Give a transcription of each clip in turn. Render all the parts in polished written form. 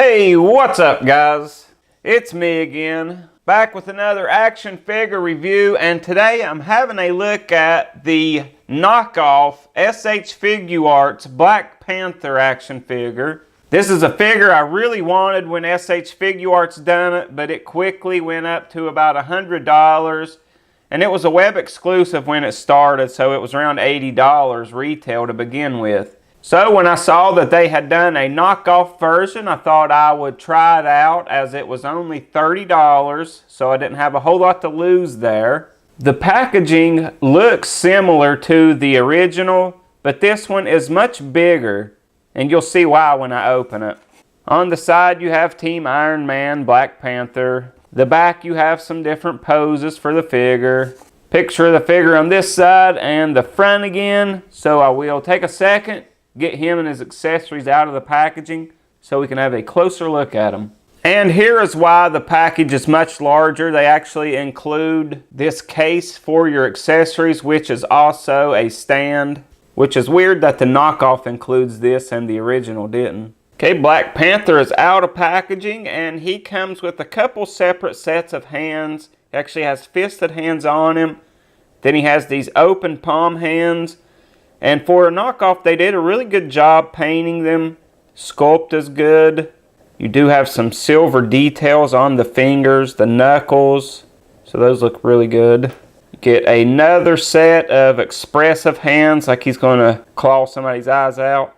Hey, what's up guys? It's me again, back with another action figure review, and today I'm having a look at the knockoff SH Figuarts Black Panther action figure. This is a figure I really wanted when SH Figuarts done it, but it quickly went up to about $100, and it was a web exclusive when it started, so it was around $80 retail to begin with. So when I saw that they had done a knockoff version, I thought I would try it out, as it was only $30, so I didn't have a whole lot to lose there. The packaging looks similar to the original, but this one is much bigger, and you'll see why when I open it. On the side you have Team Iron Man, Black Panther. The back you have some different poses for the figure. Picture of the figure on this side and the front again, so I will take a second, get him and his accessories out of the packaging so we can have a closer look at them. And here is why the package is much larger. They actually include this case for your accessories, which is also a stand, which is weird that the knockoff includes this and the original didn't. Okay, Black Panther is out of packaging, and he comes with a couple separate sets of hands. He actually has fisted hands on him. Then he has these open palm hands. And for a knockoff, they did a really good job painting them. Sculpt is good. You do have some silver details on the fingers, the knuckles, so those look really good. Get another set of expressive hands, like he's going to claw somebody's eyes out.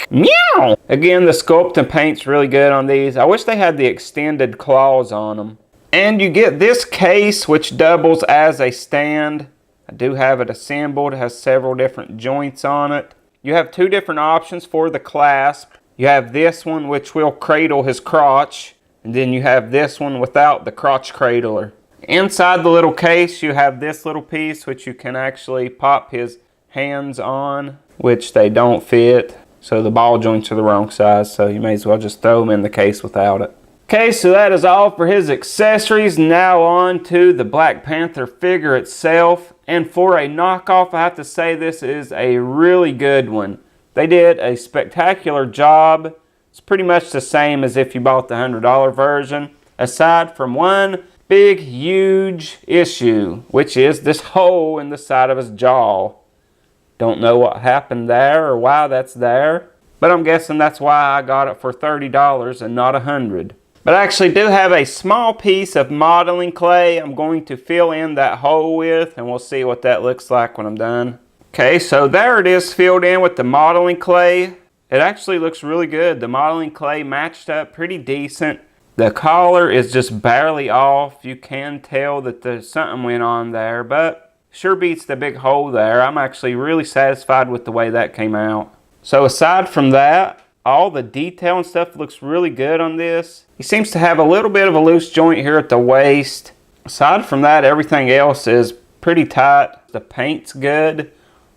Meow! Again, the sculpt and paint's really good on these. I wish they had the extended claws on them. And you get this case, which doubles as a stand. I do have it assembled. It has several different joints on it. You have two different options for the clasp. You have this one, which will cradle his crotch, and then you have this one without the crotch cradler. Inside the little case you have this little piece which you can actually pop his hands on, which they don't fit, so the ball joints are the wrong size, so you may as well just throw them in the case without it. Okay, so that is all for his accessories. Now on to the Black Panther figure itself. And for a knockoff, I have to say this is a really good one. They did a spectacular job. It's pretty much the same as if you bought the $100 version, aside from one big, huge issue, which is this hole in the side of his jaw. Don't know what happened there or why that's there, but I'm guessing that's why I got it for $30 and not $100. But I actually do have a small piece of modeling clay I'm going to fill in that hole with, and we'll see what that looks like when I'm done. Okay, so there it is filled in with the modeling clay. It actually looks really good. The modeling clay matched up pretty decent. The collar is just barely off. You can tell that there's something went on there, but sure beats the big hole there. I'm actually really satisfied with the way that came out. So aside from that, all the detail and stuff looks really good on this. He seems to have a little bit of a loose joint here at the waist. Aside from that, everything else is pretty tight. The paint's good.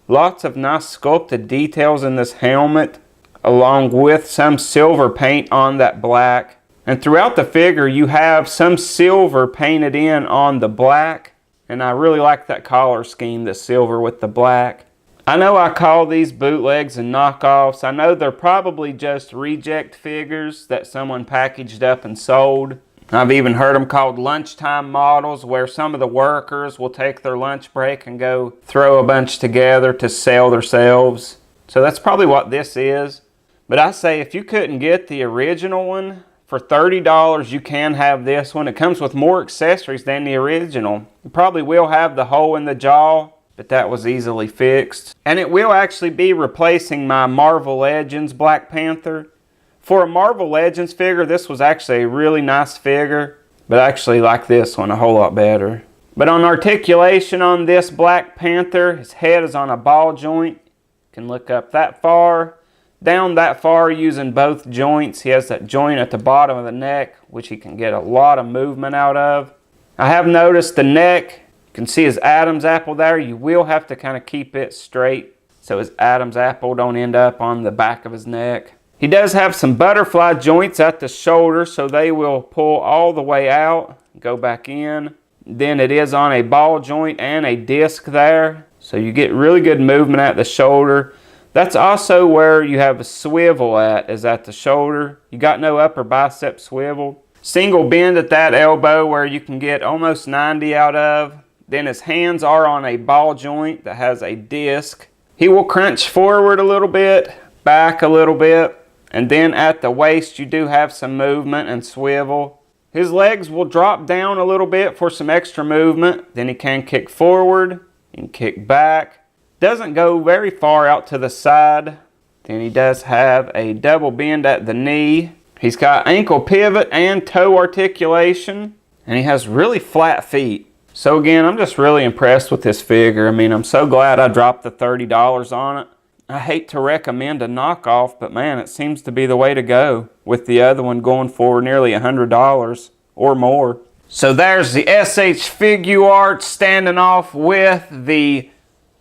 Lots of nice sculpted details in this helmet, along with some silver paint on that black. And throughout the figure, you have some silver painted in on the black. And I really like that collar scheme, the silver with the black. I know I call these bootlegs and knockoffs. I know they're probably just reject figures that someone packaged up and sold. I've even heard them called lunchtime models, where some of the workers will take their lunch break and go throw a bunch together to sell themselves. So that's probably what this is. But I say if you couldn't get the original one, for $30 you can have this one. It comes with more accessories than the original. You probably will have the hole in the jaw, but that was easily fixed. And it will actually be replacing my Marvel Legends Black Panther. For a Marvel Legends figure, this was actually a really nice figure, but I actually like this one a whole lot better. But on articulation on this Black Panther, his head is on a ball joint. You can look up that far, down that far using both joints. He has that joint at the bottom of the neck, which he can get a lot of movement out of. I have noticed the neck, you can see his Adam's apple there. You will have to kind of keep it straight so his Adam's apple don't end up on the back of his neck. He does have some butterfly joints at the shoulder, so they will pull all the way out, go back in. Then it is on a ball joint and a disc there, so you get really good movement at the shoulder. That's also where you have a swivel at, is at the shoulder. You got no upper bicep swivel. Single bend at that elbow where you can get almost 90 out of. Then his hands are on a ball joint that has a disc. He will crunch forward a little bit, back a little bit, and then at the waist you do have some movement and swivel. His legs will drop down a little bit for some extra movement. Then he can kick forward and kick back. Doesn't go very far out to the side. Then he does have a double bend at the knee. He's got ankle pivot and toe articulation, and he has really flat feet. So again, I'm just really impressed with this figure. I mean, I'm so glad I dropped the $30 on it. I hate to recommend a knockoff, but man, it seems to be the way to go, with the other one going for nearly $100 or more. So there's the SH Figuarts standing off with the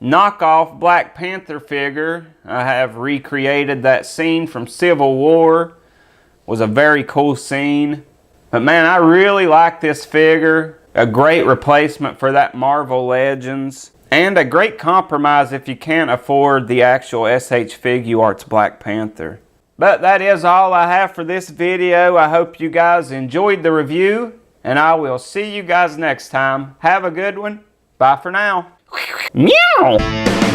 knockoff Black Panther figure. I have recreated that scene from Civil War. Was a very cool scene. But man, I really like this figure. A great replacement for that Marvel Legends. And a great compromise if you can't afford the actual SH Figuarts Black Panther. But that is all I have for this video. I hope you guys enjoyed the review. And I will see you guys next time. Have a good one. Bye for now. Meow!